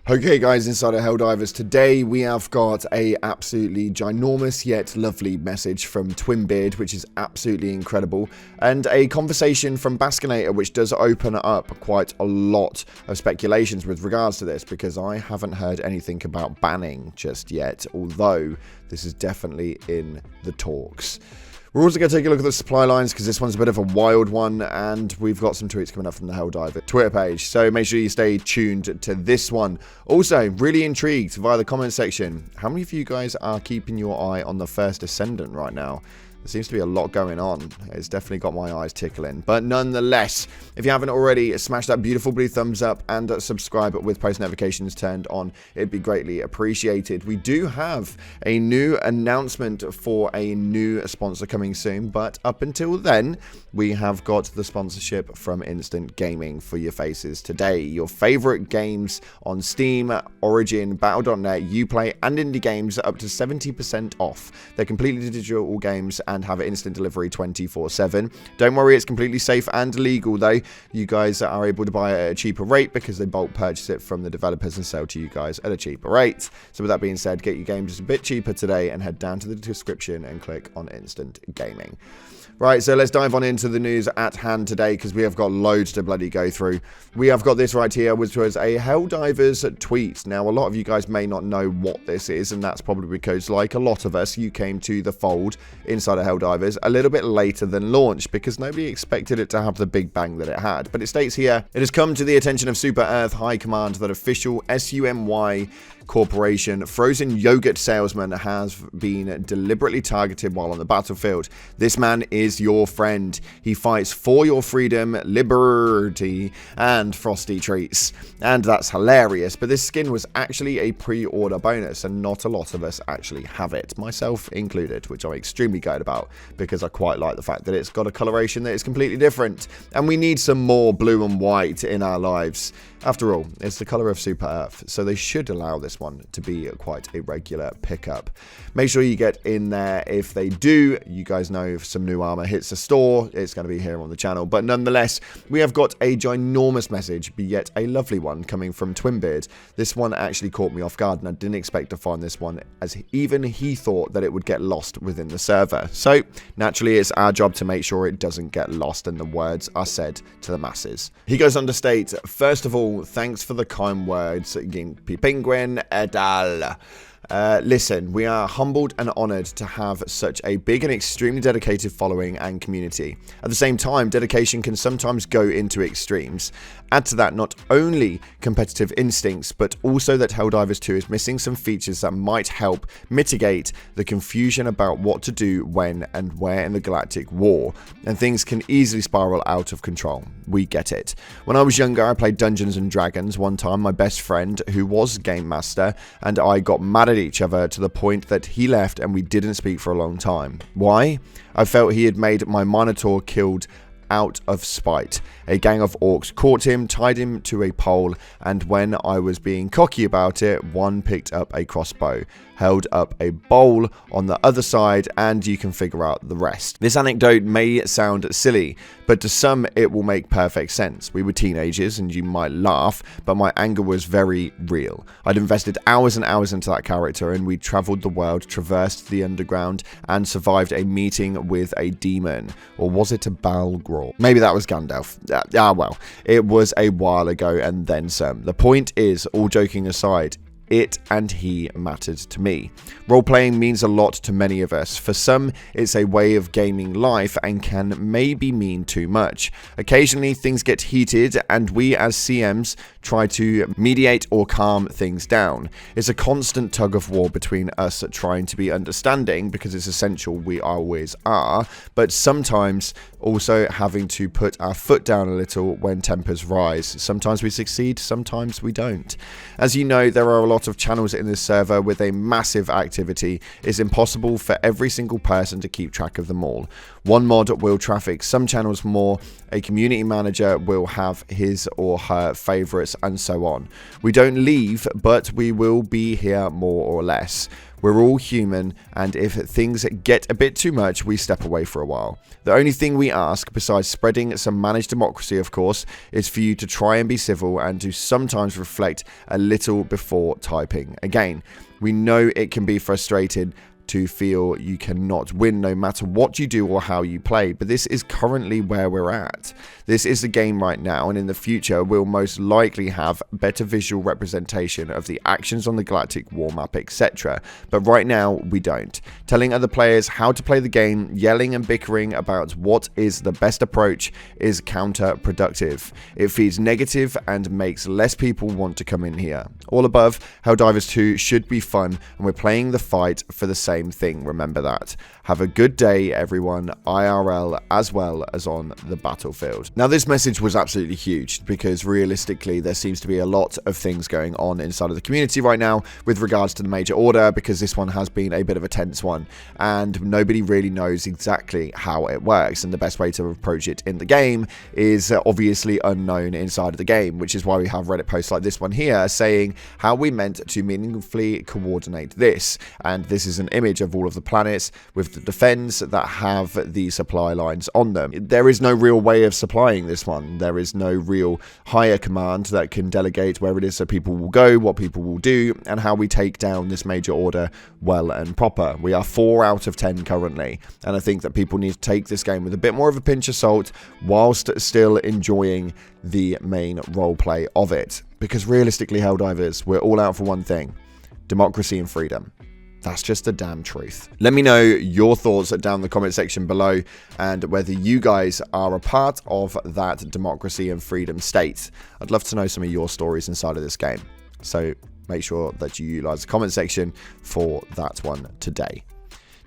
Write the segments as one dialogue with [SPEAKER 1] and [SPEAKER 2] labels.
[SPEAKER 1] Okay guys, inside of Helldivers, today we have got a absolutely ginormous yet lovely message from Twinbeard, which is absolutely incredible, and a conversation from Baskinator, which does open up quite a lot of speculations with regards to this, because I haven't heard anything about banning just yet, although this is definitely in the talks. We're also going to take a look at the supply lines because this one's a bit of a wild one, and we've got some tweets coming up from the Helldiver Twitter page, so make sure you stay tuned to this one. Also, really intrigued via the comment section, how many of you guys are keeping your eye on the First Ascendant right now? There seems to be a lot going on. It's definitely got my eyes tickling. But nonetheless, if you haven't already, smash that beautiful blue thumbs up and subscribe with post notifications turned on. It'd be greatly appreciated. We do have a new announcement for a new sponsor coming soon. But up until then, we have got the sponsorship from Instant Gaming for your faces today. Your favorite games on Steam, Origin, Battle.net, Uplay, and indie games are up to 70% off. They're completely digital games and have instant delivery 24/7. Don't worry, it's completely safe and legal though. You guys are able to buy it at a cheaper rate because they bulk purchase it from the developers and sell to you guys at a cheaper rate. So with that being said, get your game just a bit cheaper today and head down to the description and click on Instant Gaming. Right, so let's dive on into the news at hand today because we have got loads to bloody go through. We have got this right here, which was a Helldivers tweet. Now, a lot of you guys may not know what this is, and that's probably because, like a lot of us, you came to the fold inside of Helldivers a little bit later than launch because nobody expected it to have the big bang that it had. But it states here, it has come to the attention of Super Earth High Command that official SUMY Corporation frozen yogurt salesman has been deliberately targeted while on the battlefield. This man is your friend. He fights for your freedom, liberty, and frosty treats. And that's hilarious, but this skin was actually a pre-order bonus, and not a lot of us actually have it, myself included, which I'm extremely glad about because I quite like the fact that it's got a coloration that is completely different, and we need some more blue and white in our lives. After all, it's the colour of Super Earth, so they should allow this one to be quite a regular pickup. Make sure you get in there if they do. You guys know if some new armour hits the store, it's going to be here on the channel. But nonetheless, we have got a ginormous message, but yet a lovely one coming from Twinbeard. This one actually caught me off guard, and I didn't expect to find this one, as even he thought that it would get lost within the server. So, naturally, it's our job to make sure it doesn't get lost and the words are said to the masses. He goes on to state, first of all, thanks for the kind words, Gimpy Penguin et al. Listen, we are humbled and honoured to have such a big and extremely dedicated following and community. At the same time, dedication can sometimes go into extremes. Add to that not only competitive instincts, but also that Helldivers 2 is missing some features that might help mitigate the confusion about what to do when and where in the Galactic War, and things can easily spiral out of control. We get it. When I was younger, I played Dungeons and Dragons. One time, my best friend, who was Game Master, and I got mad at each other to the point that he left and we didn't speak for a long time. Why? I felt he had made my Minotaur killed out of spite. A gang of orcs caught him, tied him to a pole, and when I was being cocky about it, one picked up a crossbow, held up a bowl on the other side, and you can figure out the rest. This anecdote may sound silly, but to some it will make perfect sense. We were teenagers and you might laugh, but my anger was very real. I'd invested hours and hours into that character, and we travelled the world, traversed the underground, and survived a meeting with a demon. Or was it a Balgror? Maybe that was Gandalf. Well, it was a while ago and then some. The point is, all joking aside, it and he mattered to me. Role-playing means a lot to many of us. For some, it's a way of gaming life and can maybe mean too much. Occasionally, things get heated and we as CMs try to mediate or calm things down. It's a constant tug of war between us trying to be understanding, because it's essential we always are, but sometimes also having to put our foot down a little when tempers rise. Sometimes we succeed, sometimes we don't. As you know, there are a lot of channels in this server with a massive activity. It's impossible for every single person to keep track of them all. One mod will traffic some channels more, a community manager will have his or her favourites, and so on. We don't leave, but we will be here more or less. We're all human, and if things get a bit too much, we step away for a while. The only thing we ask, besides spreading some managed democracy of course, is for you to try and be civil and to sometimes reflect a little before typing. Again, we know it can be frustrating to feel you cannot win no matter what you do or how you play, but this is currently where we're at. This is the game right now, and in the future we'll most likely have better visual representation of the actions on the galactic war map, etc. But right now we don't. Telling other players how to play the game, yelling and bickering about what is the best approach is counterproductive. It feeds negative and makes less people want to come in here. All above, Helldivers 2 should be fun, and we're playing the fight for the same thing, remember that. Have a good day everyone, IRL as well as on the battlefield. Now this message was absolutely huge because realistically there seems to be a lot of things going on inside of the community right now with regards to the major order, because this one has been a bit of a tense one and nobody really knows exactly how it works, and the best way to approach it in the game is obviously unknown inside of the game, which is why we have Reddit posts like this one here saying how we meant to meaningfully coordinate this, and this is an image of all of the planets with the defense that have the supply lines on them. There is no real way of supplying this one. There is no real higher command that can delegate where it is that people will go, what people will do, and how we take down this major order well and proper. We are 4 out of 10 currently, and I think that people need to take this game with a bit more of a pinch of salt whilst still enjoying the main roleplay of it. Because realistically, Helldivers, we're all out for one thing: democracy and freedom. That's just the damn truth. Let me know your thoughts down in the comment section below, and whether you guys are a part of that democracy and freedom state. I'd love to know some of your stories inside of this game. So make sure that you utilize the comment section for that one today.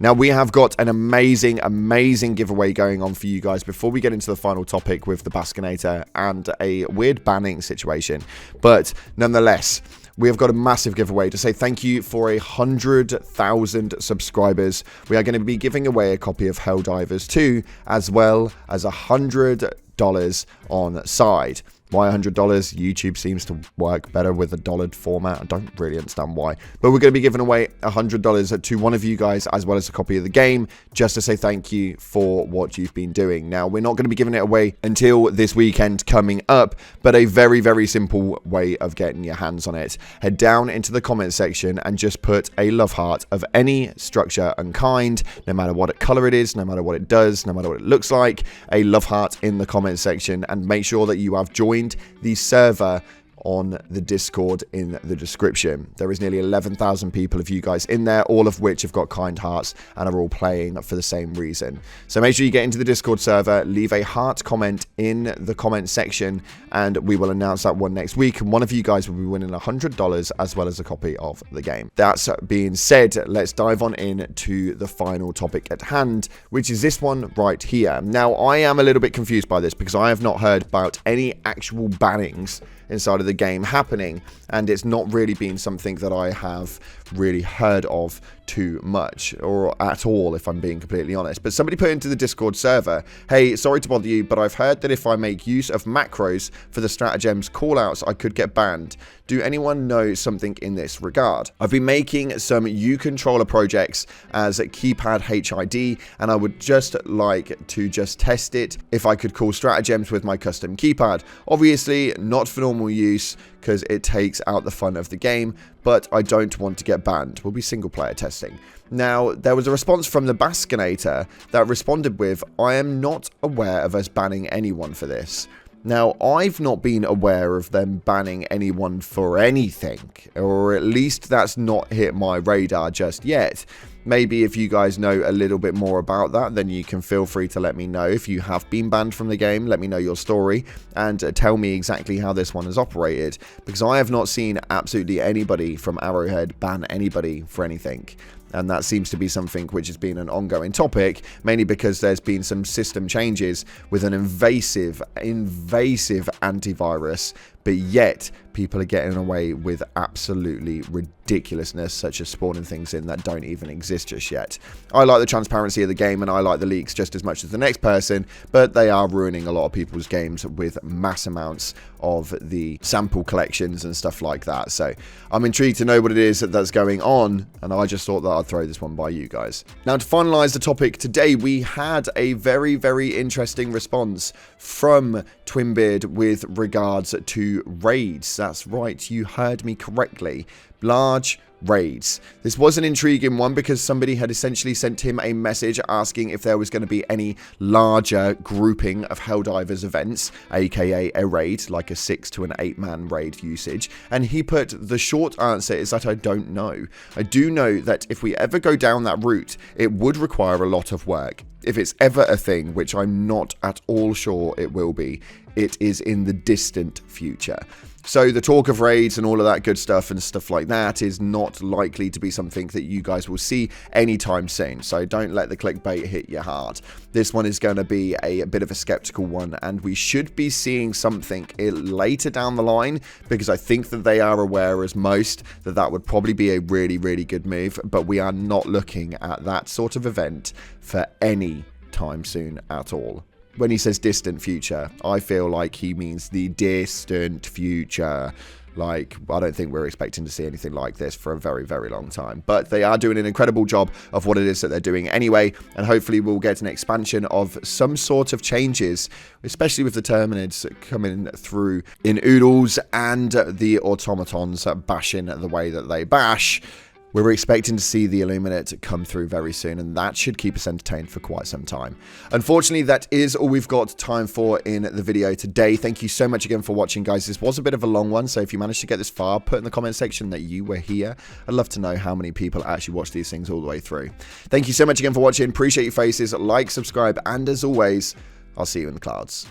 [SPEAKER 1] Now, we have got an amazing giveaway going on for you guys before we get into the final topic with the Baskinator and a weird banning situation. But nonetheless, we have got a massive giveaway to say thank you for 100,000 subscribers. We are going to be giving away a copy of Helldivers 2 as well as $100 on side. Why $100? YouTube seems to work better with a dollared format. I don't really understand why. But we're going to be giving away $100 to one of you guys, as well as a copy of the game, just to say thank you for what you've been doing. Now, we're not going to be giving it away until this weekend coming up, but a very simple way of getting your hands on it. Head down into the comment section and just put a love heart of any structure and kind, no matter what color it is, no matter what it does, no matter what it looks like, a love heart in the comment section, and make sure that you have joined the server on the Discord in the description. There is nearly 11,000 people of you guys in there, all of which have got kind hearts and are all playing for the same reason. So make sure you get into the Discord server, leave a heart comment in the comment section, and we will announce that one next week, and one of you guys will be winning $100 as well as a copy of the game. That being said, let's dive on in to the final topic at hand, which is this one right here. Now, I am a little bit confused by this because I have not heard about any actual bannings inside of the game happening, and it's not really been something that I have really heard of too much, or at all, if I'm being completely honest. But somebody put into the Discord server, hey, sorry to bother you, but I've heard that if I make use of macros for the stratagems callouts, I could get banned. Do anyone know something in this regard? I've been making some U-controller projects as keypad HID, and I would just like to test it if I could call stratagems with my custom keypad. Obviously, not for normal use, because it takes out the fun of the game, but I don't want to get banned. We'll be single player testing. Now, there was a response from the Baskinator that responded with, I am not aware of us banning anyone for this. Now, I've not been aware of them banning anyone for anything, or at least that's not hit my radar just yet. Maybe if you guys know a little bit more about that, then you can feel free to let me know. If you have been banned from the game, let me know your story and tell me exactly how this one has operated, because I have not seen absolutely anybody from Arrowhead ban anybody for anything. and that seems to be something which has been an ongoing topic, mainly because there's been some system changes with an invasive antivirus, but yet people are getting away with absolutely ridiculousness, such as spawning things in that don't even exist just yet. I like the transparency of the game, and I like the leaks just as much as the next person, but they are ruining a lot of people's games with mass amounts of the sample collections and stuff like that. So I'm intrigued to know what it is that's going on, and I just thought that I'd throw this one by you guys. Now, to finalize the topic today, we had a very, very interesting response from Twinbeard with regards to raids. That's right, you heard me correctly. Large raids. This was an intriguing one because somebody had essentially sent him a message asking if there was going to be any larger grouping of Helldivers events, aka a raid, like a 6 to an 8 man raid usage, and he put, the short answer is that I don't know. I do know that if we ever go down that route, it would require a lot of work. If it's ever a thing, which I'm not at all sure it will be, it is in the distant future. So the talk of raids and all of that good stuff and stuff like that is not likely to be something that you guys will see anytime soon. So don't let the clickbait hit your heart. This one is going to be a bit of a skeptical one, and we should be seeing something later down the line, because I think that they are aware as most that that would probably be a really, really good move, but we are not looking at that sort of event for any time soon at all. When he says distant future, I feel like he means the distant future. Like, I don't think we're expecting to see anything like this for a very, very long time. But they are doing an incredible job of what it is that they're doing anyway. And hopefully we'll get an expansion of some sort of changes, especially with the Terminids coming through in oodles and the automatons bashing the way that they bash. We're expecting to see the Illuminate come through very soon, and that should keep us entertained for quite some time. Unfortunately, that is all we've got time for in the video today. Thank you so much again for watching, guys. This was a bit of a long one, so if you managed to get this far, put in the comment section that you were here. I'd love to know how many people actually watch these things all the way through. Thank you so much again for watching. Appreciate your faces. Like, subscribe, and as always, I'll see you in the clouds.